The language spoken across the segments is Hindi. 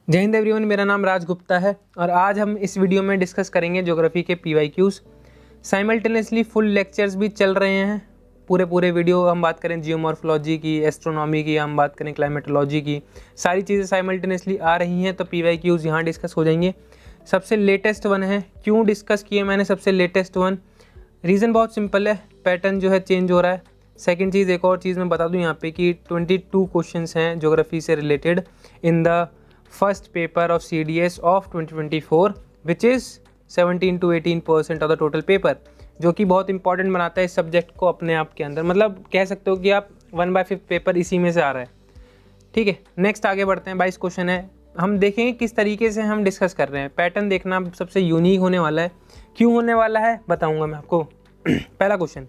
जय हिंद एवरीवन, मेरा नाम राज गुप्ता है और आज हम इस वीडियो में डिस्कस करेंगे ज्योग्राफी के PYQs। साइमल्टेनियसली फुल लेक्चर्स भी चल रहे हैं। पूरे वीडियो हम बात करें जियोमॉर्फोलॉजी की, एस्ट्रोनॉमी की, हम बात करें क्लाइमेटोलॉजी की, सारी चीज़ें साइमल्टेनियसली आ रही हैं, तो PYQs यहाँ डिस्कस हो जाएंगे। सबसे लेटेस्ट वन है, क्यों डिस्कस किए मैंने सबसे लेटेस्ट वन? रीज़न बहुत सिंपल है, पैटर्न जो है चेंज हो रहा है। सेकेंड चीज़, एक और चीज़ मैं बता दूं यहाँ पे कि 22 क्वेश्चंस हैं ज्योग्राफी से related in the first paper of CDS of 2024 which is 17 to 18% of the total paper, जो कि बहुत इंपॉर्टेंट बनाता है इस सब्जेक्ट को अपने आप के अंदर। मतलब कह सकते हो कि आप 1/5 पेपर इसी में से आ रहा है। ठीक है, नेक्स्ट आगे बढ़ते हैं। 22 क्वेश्चन है, हम देखेंगे किस तरीके से हम डिस्कस कर रहे हैं। पैटर्न देखना सबसे यूनिक होने वाला है। क्यों होने वाला है बताऊंगा मैं आपको। पहला question,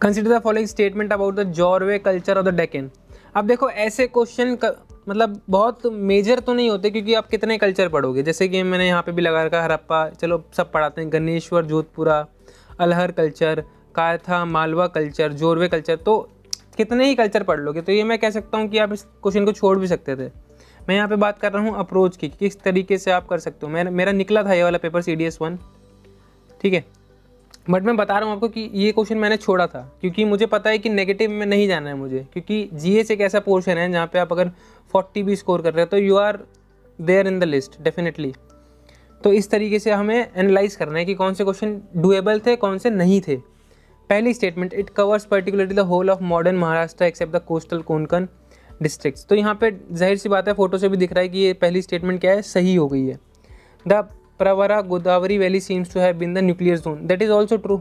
consider the following statement about the Jorwe culture of the Deccan. अब देखो, ऐसे क्वेश्चन मतलब बहुत मेजर तो नहीं होते, क्योंकि आप कितने कल्चर पढ़ोगे। जैसे कि मैंने यहाँ पे भी लगा रखा हड़प्पा, चलो सब पढ़ाते हैं, गणेश्वर, जोधपुरा, अलहर culture, Kayatha, Malwa culture, Jorwe culture, तो कितने ही कल्चर पढ़ लोगे। तो ये मैं कह सकता हूँ कि आप इस क्वेश्चन को छोड़ भी सकते थे। मैं यहाँ पे बात कर रहा हूँ अप्रोच की, किस तरीके से आप कर सकते हो। मेरा निकला था ये वाला पेपर CDS 1, ठीक है, बट मैं बता रहा हूँ आपको कि ये क्वेश्चन मैंने छोड़ा था क्योंकि मुझे पता है कि नेगेटिव में नहीं जाना है मुझे, क्योंकि GS एक ऐसा पोर्शन है जहाँ पे आप अगर 40 भी स्कोर कर रहे हो तो you are there in the list definitely. तो इस तरीके से हमें एनालाइज करना है कि कौन से क्वेश्चन डुएबल थे, कौन से नहीं थे। पहली statement, it covers particularly the whole of modern Maharashtra except the coastal Konkan districts. तो यहाँ पे जाहिर सी बात है, फोटो से भी दिख रहा है कि ये पहली स्टेटमेंट क्या है, सही हो गई है। The Pravara Godavari Valley seems to have been the nuclear zone. That is also true.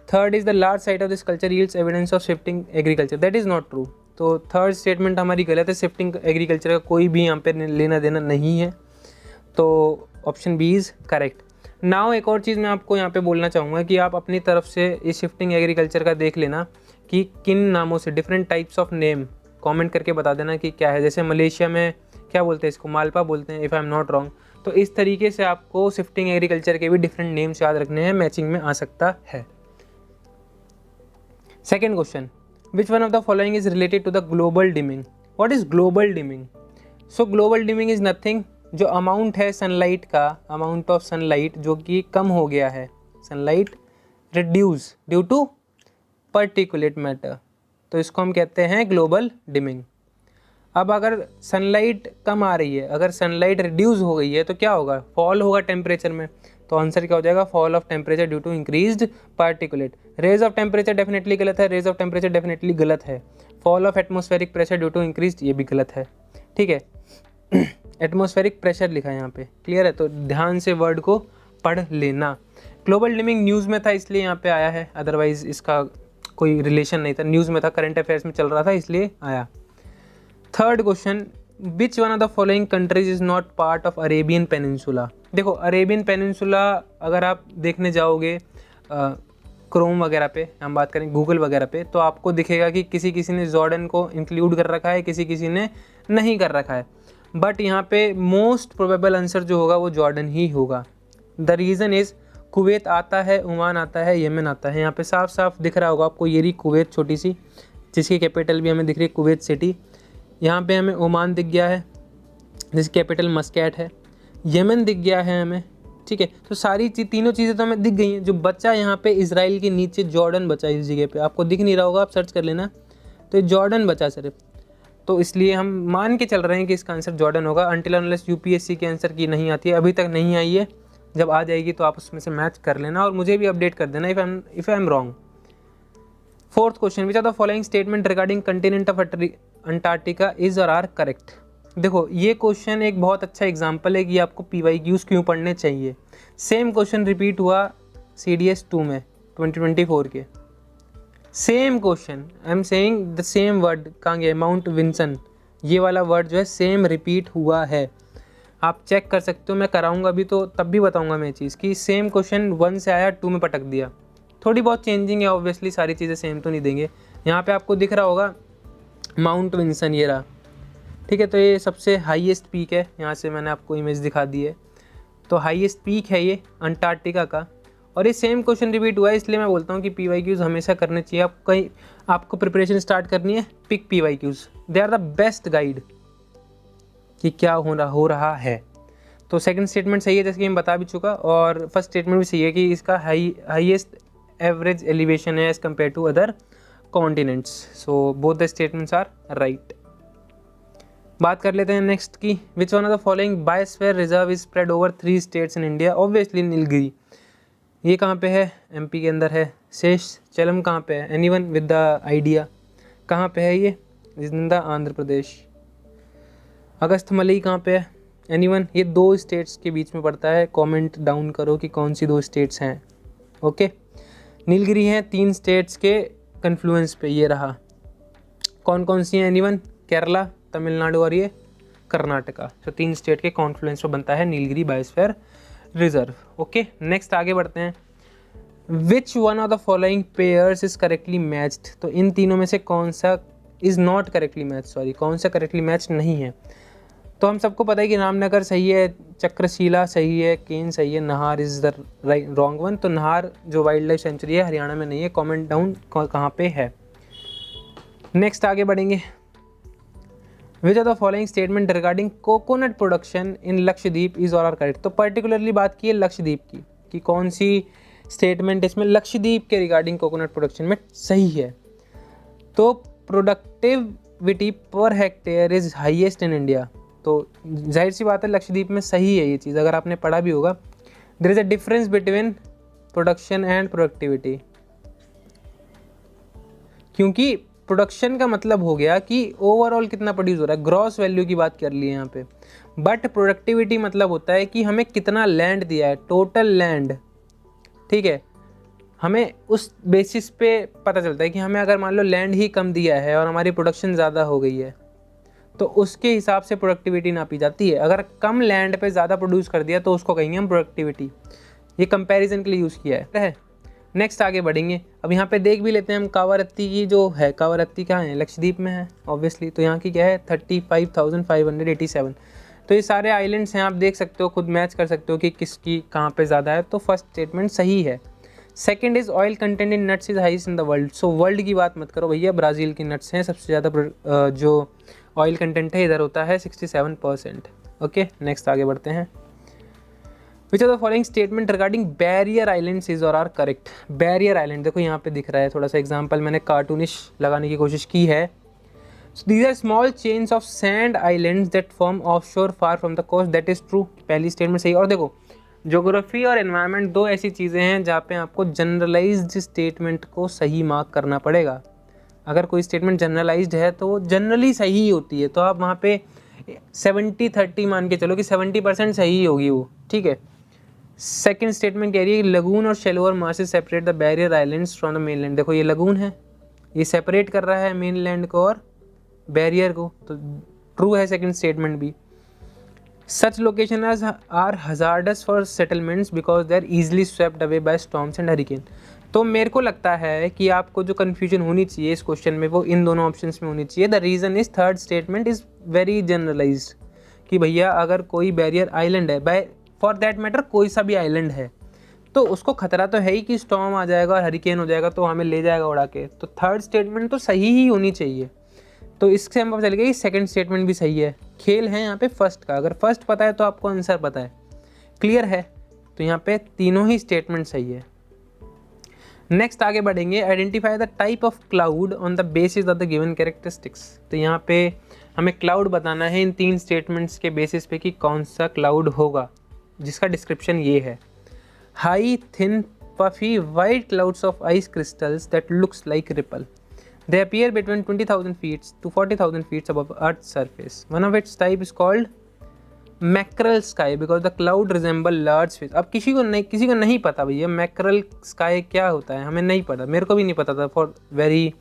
Third is the large site of this culture yields evidence of shifting agriculture. That is not true. तो थर्ड स्टेटमेंट हमारी गलत है। शिफ्टिंग एग्रीकल्चर का कोई भी यहाँ पे लेना देना नहीं है, तो option B is correct. Now एक और चीज़ मैं आपको यहाँ पे बोलना चाहूँगा कि आप अपनी तरफ से इस शिफ्टिंग एग्रीकल्चर का देख लेना कि किन नामों से, different types of name comment करके बता देना कि क्या है। जैसे मलेशिया में क्या बोलते हैं, इसको मालपा बोलते हैं, if I am not wrong. तो इस तरीके से आपको शिफ्टिंग एग्रीकल्चर के भी डिफरेंट नेम्स याद रखने हैं, मैचिंग में आ सकता है। Second question, which one of the following is related to the global dimming? What is global dimming? So global dimming is nothing, जो अमाउंट है सनलाइट का, अमाउंट ऑफ सनलाइट जो कि कम हो गया है, sunlight reduce due to particulate matter, तो इसको हम कहते हैं ग्लोबल डिमिंग। अब अगर सनलाइट कम आ रही है, अगर सनलाइट रिड्यूस हो गई है तो क्या होगा, फॉल होगा टेम्परेचर में। तो आंसर क्या हो जाएगा, fall of temperature due to increased particulate. Rise of temperature definitely गलत है, रेज ऑफ टेम्परेचर डेफिनेटली गलत है। Fall of atmospheric pressure due to increased, ये भी गलत है। ठीक है, एटमॉस्फेरिक प्रेशर लिखा है यहाँ पे, क्लियर है, तो ध्यान से वर्ड को पढ़ लेना। ग्लोबल डिमिंग न्यूज़ में था इसलिए यहाँ पे आया है, अदरवाइज इसका कोई रिलेशन नहीं था। न्यूज़ में था, करंट अफेयर्स में चल रहा था, इसलिए आया। Third question, which one of the following countries is not part of Arabian peninsula? देखो, अरेबियन पेनिनसुला अगर आप देखने जाओगे क्रोम वगैरह पे, हम बात करें गूगल वगैरह पे, तो आपको दिखेगा कि किसी किसी ने जॉर्डन को इंक्लूड कर रखा है, किसी किसी ने नहीं कर रखा है। बट यहाँ पे मोस्ट प्रोबेबल आंसर जो होगा वो जॉर्डन ही होगा। द रीज़न इज़, कुवैत आता है, ओमान आता है, येमन आता है। यहाँ पे साफ साफ दिख रहा होगा आपको, ये रही कुवैत छोटी सी, जिसकी कैपिटल भी हमें दिख रही है कुवैत सिटी। यहाँ पे हमें ओमान दिख गया है जिसकी कैपिटल मस्कैट है। येमन दिख गया है हमें, ठीक है। तो सारी तीनों चीज़ें तो हमें दिख गई हैं। जो बच्चा यहाँ पे इजराइल के नीचे जॉर्डन बचा, इस जगह पे आपको दिख नहीं रहा होगा, आप सर्च कर लेना, तो ये जॉर्डन बचा सिर्फ। तो इसलिए हम मान के चल रहे हैं कि इसका आंसर जॉर्डन होगा। अनटिल अनलेस UPSC के आंसर की नहीं आती है, अभी तक नहीं आई है, जब आ जाएगी तो आप उसमें से मैच कर लेना और मुझे भी अपडेट कर देना if I am wrong. Fourth question, which are the following statement regarding continent of Antarctica is or are correct? देखो, ये क्वेश्चन एक बहुत अच्छा एग्जांपल है कि आपको PYQs क्यों पढ़ने चाहिए। सेम क्वेश्चन रिपीट हुआ CDS 2 में 2024 के, same question, I am saying the same word, कहाँ गया, माउंट विंसन, ये वाला वर्ड जो है सेम रिपीट हुआ है। आप चेक कर सकते हो, मैं कराऊंगा अभी तो तब भी बताऊंगा मैं चीज़ कि सेम क्वेश्चन 1 से आया 2 में पटक दिया। थोड़ी बहुत चेंजिंग है, ऑब्वियसली सारी चीज़ें सेम तो नहीं देंगे। यहाँ पे आपको दिख रहा होगा माउंट विंसन, ये रहा, ठीक है। तो ये सबसे हाईएस्ट पीक है, यहाँ से मैंने आपको इमेज दिखा दी है, तो हाईएस्ट पीक है ये अंटार्कटिका का। और ये सेम क्वेश्चन रिपीट हुआ है, इसलिए मैं बोलता हूँ कि PYQs हमेशा करने चाहिए। आपको प्रिपरेशन स्टार्ट करनी है, pick PYQs, they are the best guide. कि क्या हो रहा है। तो सेकंड स्टेटमेंट सही है, जैसे कि मैं बता भी चुका, और फर्स्ट स्टेटमेंट भी सही है कि इसका हाईएस्ट एवरेज एलिवेशन है as compared to other continents. So both the statements are right. बात कर लेते हैं नेक्स्ट की, which one of the following biosphere reserve is spread over 3 states in India. Obviously Nilgiri, ये कहाँ पे है, एमपी के अंदर है। शेषचलम कहाँ पे है, एनीवन विद द आइडिया, कहाँ पे है ये, इन द आंध्र प्रदेश। अगस्थमलई कहाँ पे है, एनीवन, ये 2 स्टेट्स के बीच में पड़ता है। कमेंट डाउन करो कि कौन सी 2 स्टेट्स हैं। ओके, नीलगिरी है 3 स्टेट्स के कन्फ्लुएंस पे, ये रहा। कौन कौन सी हैं, एनीवन, केरला, तमिलनाडु और ये कर्नाटका। तो 3 स्टेट के कॉन्फ्लुएंस पे बनता है Nilgiri biosphere reserve. Okay, next आगे बढ़ते हैं। विच one of the following pairs is correctly matched. तो इन तीनों में से कौन सा is not correctly match, sorry, कौन सा करेक्टली मैच नहीं है। तो हम सबको पता है कि रामनगर सही है, चक्रशिला सही है, केन सही है, Nahar is the wrong one. तो नाहर जो वाइल्ड लाइफ सेंचुरी है हरियाणा में नहीं है। कमेंट डाउन कहाँ पे है। नेक्स्ट आगे बढ़ेंगे। Which are the following statement regarding coconut production in Lakshadweep is or are correct. तो पर्टिकुलरली बात की है लक्षद्वीप की, कि कौन सी स्टेटमेंट इसमें लक्षद्वीप के रिगार्डिंग कोकोनट प्रोडक्शन में सही है। तो productivity per hectare is highest in India. तो जाहिर सी बात है लक्षद्वीप में सही है ये चीज़, अगर आपने पढ़ा भी होगा। There is a difference between production and productivity, क्योंकि प्रोडक्शन का मतलब हो गया कि ओवरऑल कितना प्रोड्यूस हो रहा है, ग्रॉस वैल्यू की बात कर ली है यहाँ पे। बट प्रोडक्टिविटी मतलब होता है कि हमें कितना लैंड दिया है, टोटल लैंड, ठीक है। हमें उस बेसिस पे पता चलता है कि हमें अगर मान लो लैंड ही कम दिया है और हमारी प्रोडक्शन ज़्यादा हो गई है, तो उसके हिसाब से प्रोडक्टिविटी नापी जाती है। अगर कम लैंड पे ज़्यादा प्रोड्यूस कर दिया तो उसको कहेंगे हम प्रोडक्टिविटी। ये कंपैरिजन के लिए यूज़ किया है। नेक्स्ट आगे बढ़ेंगे। अब यहाँ पे देख भी लेते हैं हम कावारत्ती की जो है, कावारत्ती कहाँ है, लक्षद्वीप में है ऑब्वियसली। तो यहाँ की क्या है 35,587। तो ये सारे आइलैंड्स हैं, आप देख सकते हो, खुद मैच कर सकते हो कि किसकी कहाँ पे ज़्यादा है। तो फर्स्ट स्टेटमेंट सही है। Second is oil content in nuts is highest in the world. So world की बात मत करो भैया, ब्राज़ील की नट्स हैं सबसे ज़्यादा जो ऑयल कंटेंट है इधर होता है 67%। ओके, नेक्स्ट आगे बढ़ते हैं। Which are the following statement regarding barrier islands is or are correct. Barrier island देखो यहाँ पे दिख रहा है, थोड़ा सा एग्जांपल मैंने कार्टूनिश लगाने की कोशिश की है। So these are small chains of sand islands that form offshore far from the coast, that is true. पहली स्टेटमेंट सही। और देखो, ज्योग्राफी और एनवायरनमेंट 2 ऐसी चीज़ें हैं जहाँ पे आपको जनरलाइज्ड स्टेटमेंट को सही मार्क करना पड़ेगा। अगर कोई स्टेटमेंट जनरलाइज्ड है तो वो जनरली सही होती है, तो आप वहाँ पे 70-30 मान के चलो कि 70% सही होगी वो, ठीक है। सेकंड स्टेटमेंट कह रही है लगून और shallower masses separate the barrier islands from the mainland. देखो ये लगून है, ये सेपरेट कर रहा है मेनलैंड को और बैरियर को, तो ट्रू है सेकंड स्टेटमेंट भी। Such location are hazardous for settlements because they are easily swept away by storms and hurricane. तो मेरे को लगता है कि आपको जो कन्फ्यूजन होनी चाहिए इस क्वेश्चन में वो इन दोनों ऑप्शंस में होनी चाहिए। The reason is third statement is very generalized, कि भैया अगर कोई बैरियर आइलैंड है, बाय फॉर दैट मैटर कोई सा भी आइलैंड है, तो उसको खतरा तो है ही कि स्टॉर्म आ जाएगा और हरिकेन हो जाएगा तो हमें ले जाएगा उड़ा के। तो थर्ड स्टेटमेंट तो सही ही होनी चाहिए। तो इससे हम पता चल गया कि सेकंड स्टेटमेंट भी सही है। खेल है यहाँ पे फर्स्ट का, अगर फर्स्ट पता है तो आपको आंसर पता है, क्लियर है। तो यहाँ पे तीनों ही स्टेटमेंट सही है। नेक्स्ट आगे बढ़ेंगे। Identify the type of cloud on the basis of the given characteristics. तो यहाँ पे हमें क्लाउड बताना है इन 3 स्टेटमेंट्स के बेसिस पे कि कौन सा क्लाउड होगा, जिसका डिस्क्रिप्शन ये है। High thin puffy white clouds of ice crystals that looks like ripple, they appear between 20,000 feet to 40,000 feet above Earth's surface. One of its type is called mackerel sky because the cloud resemble large fish. अब किसी को नहीं पता भैया मैक्रल स्काई क्या होता है, हमें नहीं पता, मेरे को भी नहीं पता था for very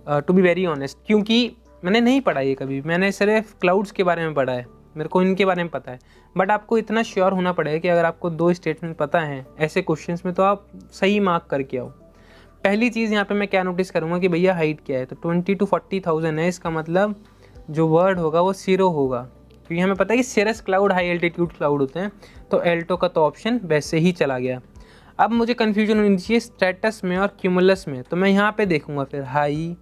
to be very honest, क्योंकि मैंने नहीं पढ़ा ये कभी, मैंने सिर्फ क्लाउड्स के बारे में पढ़ा है, मेरे को इनके बारे में पता है। बट आपको इतना श्योर होना पड़ेगा कि अगर आपको 2 स्टेटमेंट पता हैं ऐसे क्वेश्चंस में तो आप सही मार्क करके आओ। पहली चीज़ यहाँ पे मैं क्या नोटिस करूँगा कि भैया हाइट क्या है, तो 20 to 40,000 है, इसका मतलब जो वर्ड होगा वो सीरो होगा, क्योंकि हमें पता है कि सिरस क्लाउड हाई एल्टीट्यूड क्लाउड होते हैं, तो एल्टो का तो ऑप्शन वैसे ही चला गया। अब मुझे कन्फ्यूजन होनी चाहिए स्ट्रेटस में और क्यूमुलस में, तो मैं यहाँ पे देखूँगा फिर हाई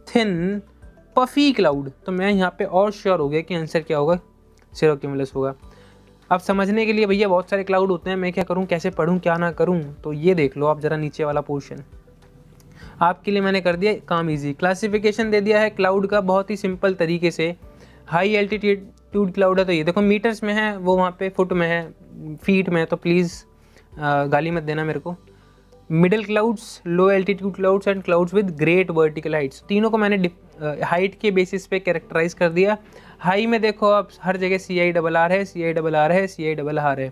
थिन पफी क्लाउड, तो मैं यहाँ पे और श्योर हो गया कि आंसर क्या होगा सीरोक्यूमुलस होगा। अब समझने के लिए भैया बहुत सारे क्लाउड होते हैं, मैं क्या करूँ, कैसे पढ़ूँ, क्या ना करूँ, तो ये देख लो आप ज़रा नीचे वाला पोर्शन, आपके लिए मैंने कर दिया काम इजी। क्लासिफिकेशन दे दिया है क्लाउड का बहुत ही सिंपल तरीके से। हाई एल्टीट्यूड क्लाउड है तो ये देखो मीटर्स में है, वो वहाँ पे फुट में है, फीट में है, तो प्लीज़ गाली मत देना मेरे को। Middle clouds, low altitude clouds and clouds with great vertical Heights, तीनों को मैंने हाइट के बेसिस पे कैरेक्टराइज कर दिया। हाई में देखो आप हर जगह CI RR है, CI RR है, CI RR है।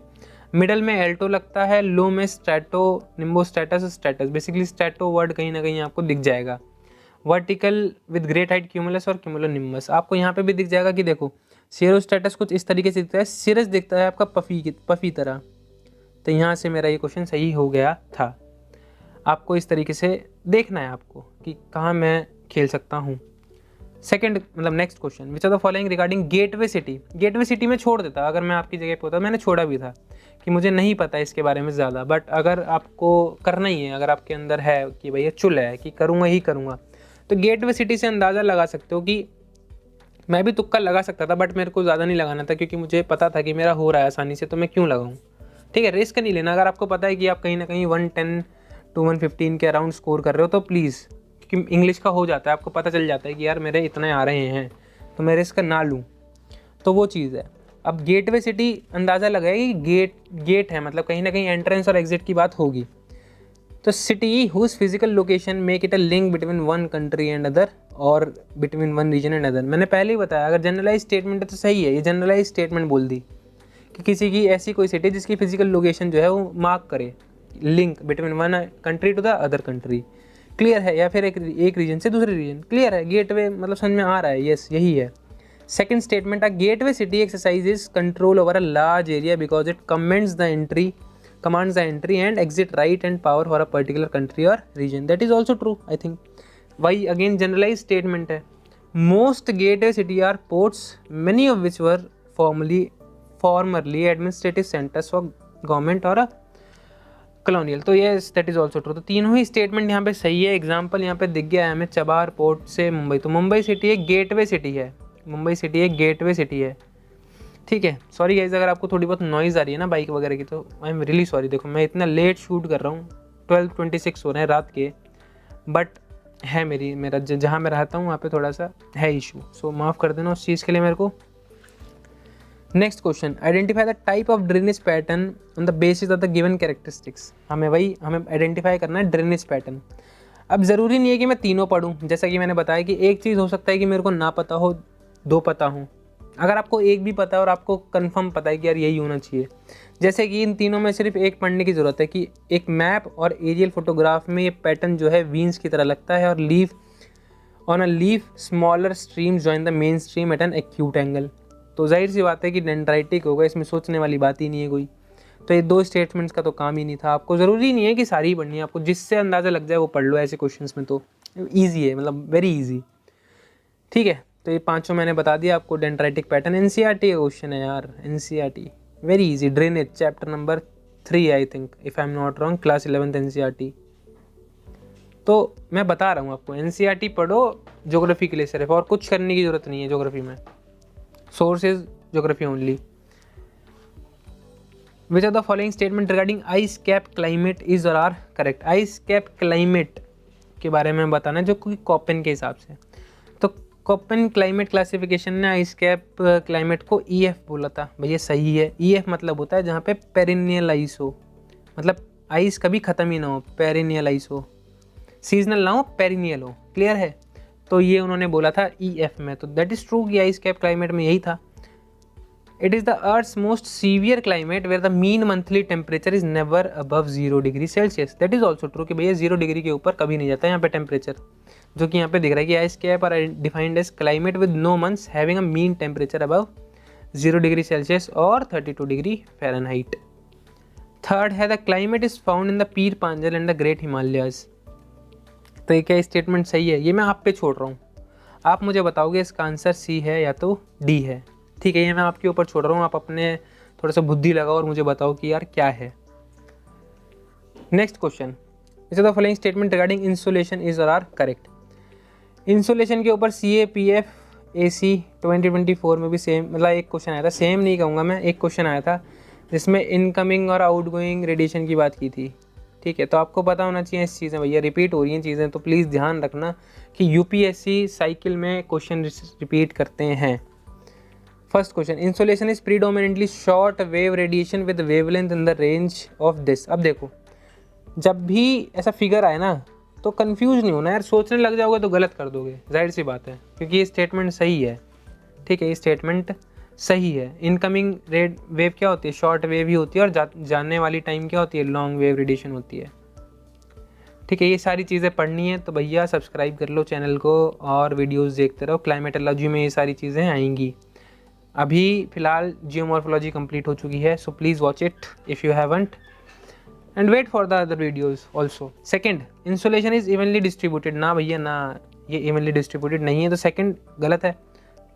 मिडल में एल्टो लगता है, लो में strato, nimbo stratus, stratus, basically strato word कहीं ना कहीं आपको दिख जाएगा। Vertical with great height cumulus और क्यूमुलोनिम्बस, आपको यहाँ पे भी दिख जाएगा कि देखो सीरोस्टेटस कुछ इस तरीके से दिखता है, सिरस दिखता है आपका पफी तरह। तो यहाँ से मेरा ये क्वेश्चन सही हो गया था। आपको इस तरीके से देखना है आपको कि कहाँ मैं खेल सकता हूँ। सेकंड मतलब next question, which are the following regarding gateway city. Gateway city में छोड़ देता, अगर मैं आपकी जगह पे होता, मैंने छोड़ा भी था कि मुझे नहीं पता इसके बारे में ज़्यादा, बट अगर आपको करना ही है, अगर आपके अंदर है कि भैया चुल है कि करूँगा ही करूँगा, तो गेटवे सिटी से अंदाज़ा लगा सकते हो कि मैं भी तुक्का लगा सकता था, बट मेरे को ज़्यादा नहीं लगाना था क्योंकि मुझे पता था कि मेरा हो रहा है आसानी से, तो मैं क्यों लगाऊँ। ठीक है, रिस्क नहीं लेना। अगर आपको पता है कि आप कहीं ना कहीं 110 to 115 के अराउंड स्कोर कर रहे हो तो प्लीज़, क्योंकि इंग्लिश का हो जाता है, आपको पता चल जाता है कि यार मेरे इतने आ रहे हैं तो मैं रिस्क ना लूँ, तो वो चीज़ है। अब गेटवे सिटी अंदाज़ा लगाए कि गेट है, मतलब कहीं ना कहीं एंट्रेंस और एग्जिट की बात होगी। तो city whose physical location make it a link between one country and other or between one region and other. मैंने पहले ही बताया, अगर जनरलाइज स्टेटमेंट है तो सही है, ये जनरलाइज स्टेटमेंट बोल दी कि किसी की ऐसी कोई सिटी जिसकी फिजिकल लोकेशन जो है वो मार्क करे link between one country to the other country. Clear है? या फिर एक रीजन से दूसरे रीजन। क्लियर है? गेटवे मतलब समझ में आ रहा है? यस, यही है। Second statement, a gateway city exercises control over a large area because it commands the entry commands the entry and exit right and power for a particular country or region. That is also true, I think. Why again generalized statement है. Most gateway city are ports, many of which were formerly administrative centers for government or a colonial. तो yes, that is also true. तो तीनों ही स्टेटमेंट यहाँ पे सही है। एग्जाम्पल यहाँ पे दिख गया है हमें, चबार पोर्ट से मुंबई, तो मुंबई सिटी एक गेटवे सिटी है, मुंबई सिटी एक गेटवे सिटी है। ठीक है, सॉरी गाइस अगर आपको थोड़ी बहुत नॉइज़ आ रही है ना बाइक वगैरह की, तो आई एम रियली सॉरी। देखो मैं इतना लेट शूट कर रहा हूँ, 12:26 हो रहे हैं रात के, बट है मेरा जहाँ मैं रहता हूँ वहाँ पे थोड़ा सा है इशू, सो माफ़ कर देना उस चीज़ के लिए मेरे को। Next question, identify the type of drainage pattern on the basis of the given characteristics. हमें आइडेंटिफाई करना है ड्रेनेज पैटर्न। अब ज़रूरी नहीं है कि मैं तीनों पढ़ूँ, जैसा कि मैंने बताया कि एक चीज़ हो सकता है कि मेरे को ना पता हो, दो पता हो। अगर आपको एक भी पता है और आपको कंफर्म पता है कि यार यही होना चाहिए, जैसे कि इन तीनों में सिर्फ एक पढ़ने की ज़रूरत है कि एक मैप और एरियल फोटोग्राफ में ये पैटर्न जो है वीन्स की तरह लगता है, और leaf on a leaf smaller stream join the main stream at an acute angle. तो जाहिर सी बात है कि डेंड्राइटिक होगा, इसमें सोचने वाली बात ही नहीं है कोई। तो ये दो स्टेटमेंट्स का तो काम ही नहीं था। आपको ज़रूरी नहीं है कि सारी ही पढ़नी है, आपको जिससे अंदाज़ा लग जाए वो पढ़ लो। ऐसे क्वेश्चंस में तो ईजी है, मतलब वेरी ईजी। ठीक है, तो ये पांचों मैंने बता दिया आपको। डेंड्राइटिक पैटर्न एनसीईआरटी का क्वेश्चन है यार, NCERT very easy. Drainage chapter number 3 I think, if I am not wrong, class 11th NCERT. तो मैं बता रहा हूँ आपको, एनसीईआरटी पढ़ो ज्योग्राफी के लिए सिर्फ, और कुछ करने की ज़रूरत नहीं है ज्योग्राफी में। Source is geography only. Which are the following statement regarding ice cap climate is or are correct. Ice cap climate के बारे में बताना जो कि कॉपेन के हिसाब से। तो कोपेन क्लाइमेट क्लासिफिकेशन ने आइस कैप क्लाइमेट को EF बोला था। भैया सही है, EF मतलब होता है जहाँ पे पेरिनियल आइस हो, मतलब आइस कभी ख़त्म ही ना हो, पेरिनियल आइस हो, सीजनल ना हो, पेरिनियल हो। क्लियर है? तो ये उन्होंने बोला था EF में, तो दैट इज़ ट्रू कि आइस कैप क्लाइमेट में यही था। It is the earth's most severe climate where the mean monthly temperature is never above 0 degree Celsius. That is also true कि भैया 0 डिग्री के ऊपर कभी नहीं जाता यहाँ पे टेम्परेचर, जो कि यहाँ पे दिख रहा है कि ice cap are defined as climate with no months having a mean temperature above 0 degree Celsius और 32 डिग्री फ़ारेनहाइट। थर्ड है the climate is found in the Pir Panjal and the great Himalayas. तो ये क्या स्टेटमेंट सही है? ये मैं आप पे छोड़ रहा हूँ, आप मुझे बताओगे इसका आंसर C है या तो D है। ठीक है, ये मैं आपके ऊपर छोड़ रहा हूँ, आप अपने थोड़ा सा बुद्धि लगाओ और मुझे बताओ कि यार क्या है। नेक्स्ट क्वेश्चन, इस the following statement regarding insulation is or are correct. Insulation के ऊपर CAPF यूपीएससी 2024 में भी सेम, मतलब एक क्वेश्चन आया था, सेम नहीं कहूँगा मैं, एक क्वेश्चन आया था जिसमें इनकमिंग और आउटगोइंग रेडिएशन की बात की थी। ठीक है, तो आपको पता होना चाहिए इस चीज़ें, भैया रिपीट हो रही हैं चीज़ें, तो प्लीज़ ध्यान रखना कि यूपीएससी साइकिल में क्वेश्चन रिपीट करते हैं। First question, insolation is predominantly short wave radiation with wavelength in the range of this. अब देखो, जब भी ऐसा फिगर आए ना तो कंफ्यूज नहीं होना यार, सोचने लग जाओगे तो गलत कर दोगे, जाहिर सी बात है, क्योंकि ये स्टेटमेंट सही है। ठीक है, ये स्टेटमेंट सही है। इनकमिंग रेड वेव क्या होती है, शॉर्ट वेव ही होती है, और जाने वाली टाइम क्या होती है, लॉन्ग वेव रेडिएशन होती है। ठीक है, ये सारी चीज़ें पढ़नी है तो भैया सब्सक्राइब कर लो चैनल को और वीडियोस देखते रहो। क्लाइमेटोलॉजी में ये सारी चीज़ें आएंगी। अभी फ़िलहाल जियोमॉर्फोलॉजी कंप्लीट हो चुकी है, so please watch it if you haven't and wait for the other videos also. Second, insolation is evenly distributed. ना भैया ना, ये इवनली डिस्ट्रीब्यूटेड नहीं है, तो सेकेंड गलत है,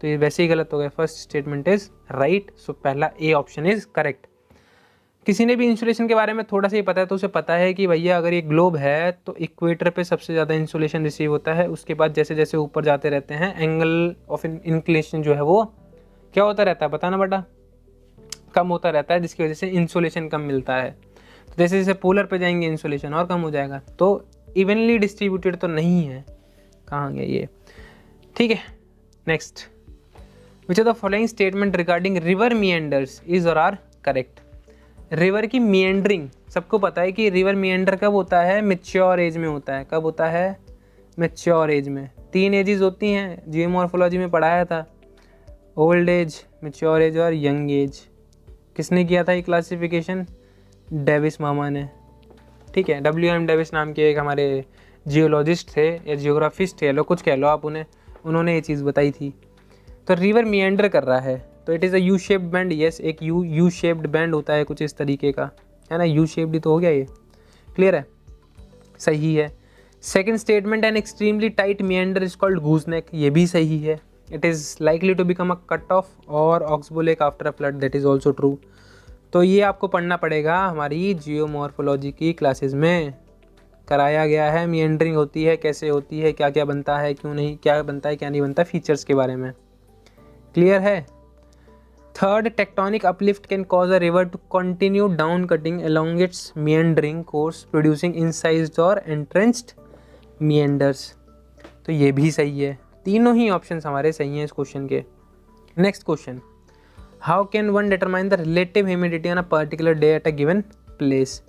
तो ये वैसे ही गलत हो गया। फर्स्ट स्टेटमेंट इज़ राइट, सो पहला ए ऑप्शन इज़ करेक्ट। किसी ने भी इंसुलेशन के बारे में थोड़ा सा ही पता है तो उसे पता है कि भैया अगर ये ग्लोब है तो इक्वेटर पे सबसे ज़्यादा इंसुलेशन रिसीव होता है, उसके बाद जैसे जैसे ऊपर जाते रहते हैं एंगल ऑफ इंक्लिनेशन जो है वो क्या होता रहता है, बताना बेटा, कम होता रहता है, जिसकी वजह से इंसुलेशन कम मिलता है। तो जैसे जैसे पोलर पे जाएंगे इंसुलेशन और कम हो जाएगा, तो इवनली डिस्ट्रीब्यूटेड तो नहीं है, कहाँ गया ये। ठीक है, next, which are the following statement regarding river meanders is or are correct. River की मिएंडरिंग, सबको पता है कि रिवर मिएंडर कब होता है, मैच्योर एज में होता है। कब होता है, मैच्योर एज में। 3 एजेस होती हैं, जियोमॉर्फोलॉजी में पढ़ाया था, ओल्ड एज, मैच्योर एज और यंग एज। किसने किया था ये क्लासिफिकेशन, डेविस मामा ने। ठीक है, WM डेविस नाम के एक हमारे जियोलॉजिस्ट थे या जियोग्राफिस्ट थे, लो कुछ कह लो आप उन्हें, उन्होंने ये चीज़ बताई थी। तो रिवर मिएंडर कर रहा है, तो it is a U shaped band. Yes, एक यू शेप्ड बैंड होता है कुछ इस तरीके का, है ना, यू शेप्ड ही तो हो गया ये, क्लियर है, सही है। Second statement, an extremely tight meander is called gooseneck, ये भी सही है। It is likely to become a cut off or oxbow lake after a flood, that is also true. तो ये आपको पढ़ना पड़ेगा, हमारी जियोमॉर्फोलॉजी की क्लासेस में कराया गया है। मिएंडरिंग होती है, कैसे होती है, क्या क्या बनता है, क्यों नहीं, क्या बनता है क्या नहीं बनता, फीचर्स के बारे में, क्लियर है। Third, tectonic uplift can cause a river to continue down cutting along its meandering course producing incised or entrenched मिएंडर्स, तो ये भी सही है। तीनों ही ऑप्शंस हमारे सही हैं इस क्वेश्चन के। Next question, how can one determine the relative humidity on a particular day at a given place.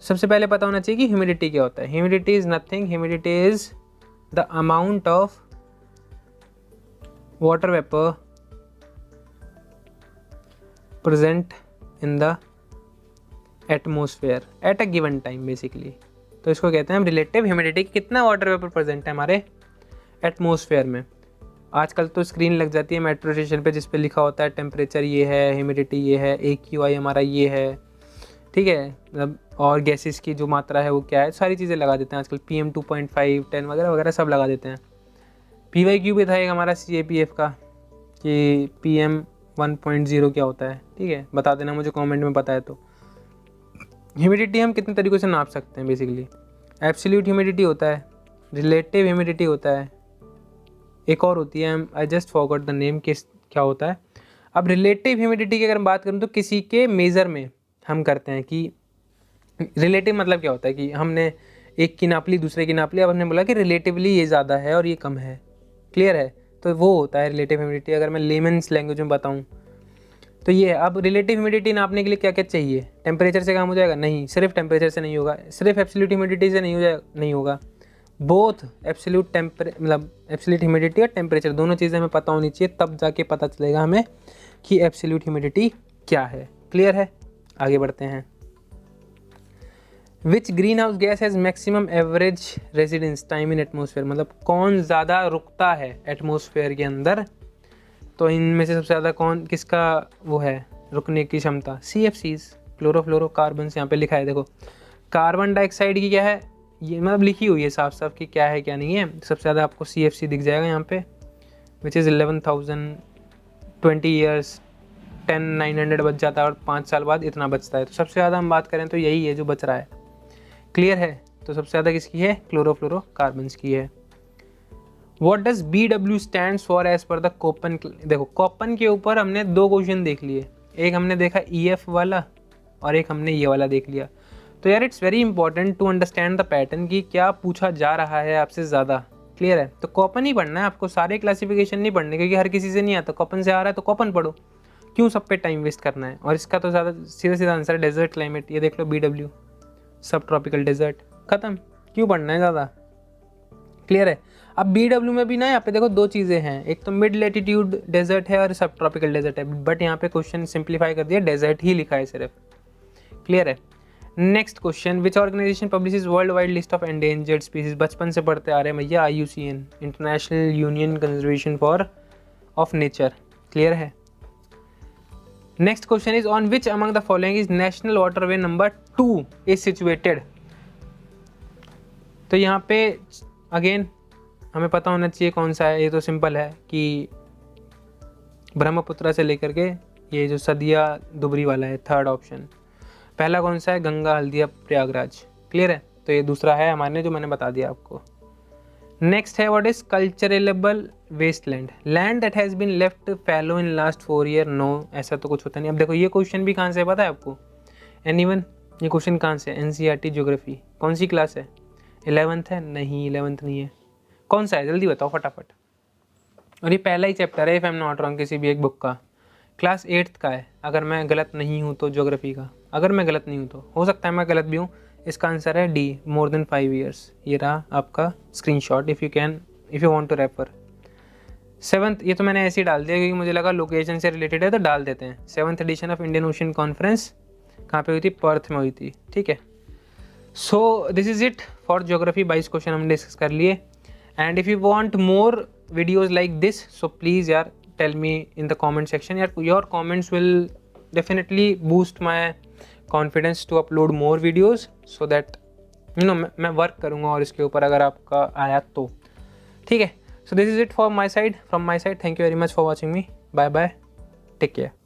सबसे पहले पता होना चाहिए कि ह्यूमिडिटी क्या होता है। Humidity is nothing, humidity is the amount of water vapour present in the atmosphere at a given time basically. तो इसको कहते हैं हम रिलेटिव ह्यूमिडिटी, कितना वाटर वेपर प्रेजेंट है हमारे एटमोसफेयर में। आजकल तो स्क्रीन लग जाती है मेट्रो स्टेशन पे जिस पे लिखा होता है टेम्परेचर ये है, ह्यूमिडिटी ये है, AQI हमारा ये है, ठीक है, मतलब और गैसेस की जो मात्रा है वो क्या है, सारी चीज़ें लगा देते हैं आजकल, PM 2.5 10 वगैरह वगैरह सब लगा देते हैं। PYQ भी था एक हमारा CAPF का कि PM 1.0 क्या होता है, ठीक है, बता देना मुझे कमेंट में पता है तो। ह्यूमिडिटी हम कितने तरीक़ों से नाप सकते हैं बेसिकली, एब्सोल्यूट ह्यूमिडिटी होता है, रिलेटिव ह्यूमिडिटी होता है, एक और होती है, I just forgot the name, किस क्या होता है। अब रिलेटिव ह्यूमिडिटी की अगर हम बात करें तो किसी के मेज़र में हम करते हैं कि रिलेटिव मतलब क्या होता है कि हमने एक की नाप ली, दूसरे की नाप ली, अब हमने बोला कि रिलेटिवली ये ज़्यादा है और ये कम है, क्लियर है, तो वो होता है रिलेटिव ह्यूमिडिटी। अगर मैं लेमन्स लैंग्वेज में बताऊँ तो ये है। अब रिलेटिव ह्यूमिडिटी नापने के लिए क्या क्या चाहिए, टेम्परेचर से काम हो जाएगा, नहीं, सिर्फ टेम्परेचर से नहीं होगा, सिर्फ एब्सोल्यूट ह्यूमिडिटी से नहीं होगा, बोथ एब्सोल्यूट मतलब एब्सोल्यूट ह्यूमिडिटी और टेम्परेचर दोनों चीज़ें हमें पता होनी चाहिए, तब जाके पता चलेगा हमें कि एब्सोल्यूट ह्यूमिडिटी क्या है, क्लियर है। आगे बढ़ते हैं। विच green house gas has maximum average residence time in atmosphere, मतलब कौन ज़्यादा रुकता है एटमोसफेयर के अंदर, तो इनमें से सबसे ज़्यादा कौन, किसका वो है रुकने की क्षमता, CFCs, क्लोरोफ्लोरोकार्बन, यहाँ पे लिखा है देखो। कार्बन डाइऑक्साइड की क्या है, ये मतलब लिखी हुई है साफ साफ कि क्या है क्या नहीं है। सबसे ज़्यादा आपको CFC दिख जाएगा यहाँ पे, विच इज़ 11,000, 20 ईयर्स 10,900 बच जाता है और 5 साल बाद इतना बचता है। तो सबसे ज़्यादा हम बात करें तो यही है जो बच रहा है, क्लियर है। तो सबसे ज़्यादा किसकी है, क्लोरोफ्लोरोकार्बन्स की है। What does BW stands for as per the Koppen. देखो कोपन के ऊपर हमने 2 क्वेश्चन देख लिए, एक हमने देखा EF वाला और एक हमने ये वाला देख लिया। तो यार it's very important to understand the pattern कि क्या पूछा जा रहा है आपसे ज़्यादा। क्लियर है? तो कॉपन ही पढ़ना है आपको, सारे क्लासिफिकेशन नहीं पढ़ने, क्योंकि हर किसी से नहीं आता। कॉपन से आ रहा है तो कॉपन पढ़ो, क्यों सब पे टाइम वेस्ट करना है। और इसका तो ज़्यादा सीधा सीधा आंसर है डेजर्ट क्लाइमेट। ये देख लो BW सब ट्रॉपिकल डेजर्ट, ख़त्म। क्यों पढ़ना है ज़्यादा? क्लियर है? अब BW में भी ना यहाँ पे देखो 2 चीज़ें हैं, एक तो मिड लेटीट्यूड डेजर्ट है और सब ट्रॉपिकल डेजर्ट है, बट यहाँ पे क्वेश्चन सिंप्लीफाई कर दिया, डेजर्ट ही लिखा है सिर्फ। क्लियर है? Next question, which organisation publishes world wide list of endangered species. बचपन से पढ़ते आ रहे हैं भैया, IUCN, international union conservation for of nature. Clear है? Next question is on which among the following is national waterway number 2 is situated. तो यहाँ पे अगेन हमें पता होना चाहिए कौन सा है। ये तो सिंपल है कि ब्रह्मपुत्र से लेकर के ये जो सदिया दुबरी वाला है, थर्ड ऑप्शन। पहला कौन सा है? गंगा हल्दिया प्रयागराज। क्लियर है? तो ये दूसरा है हमारे, जो मैंने बता दिया आपको। नेक्स्ट है what is culturable wasteland, land that has been left fallow in last 4 year. No, ऐसा तो कुछ होता नहीं। अब देखो ये क्वेश्चन भी कहाँ से पता है आपको? एनीवन? ये क्वेश्चन कहाँ से? NCERT geography. कौन सी क्लास है? 11th है? नहीं 11th नहीं है। कौन सा है? जल्दी बताओ फटाफट। और ये पहला ही चैप्टर है if I am not wrong किसी भी एक बुक का, क्लास 8th का है अगर मैं गलत नहीं हूँ तो, ज्योग्राफी का। अगर मैं गलत नहीं हूँ तो, हो सकता है मैं गलत भी हूँ। इसका आंसर है D, मोर देन 5 ईयर्स। ये रहा आपका screenshot, if you want to refer. 7th, ये तो मैंने ऐसे ही डाल दिया क्योंकि मुझे लगा लोकेशन से रिलेटेड है तो डाल देते हैं। 7th edition of Indian Ocean conference कहाँ पे हुई थी? पर्थ में हुई थी। ठीक है? So this is it for geography. 22 question हमने डिस्कस कर लिए। And if you want more videos like this, so please यार tell me in the comment section. Your comments will definitely boost my confidence to upload more videos so that मैं वर्क करूँगा और इसके ऊपर अगर आपका आया तो। ठीक है? So this is it from my side. Thank you very much for watching me. Bye bye. Take care.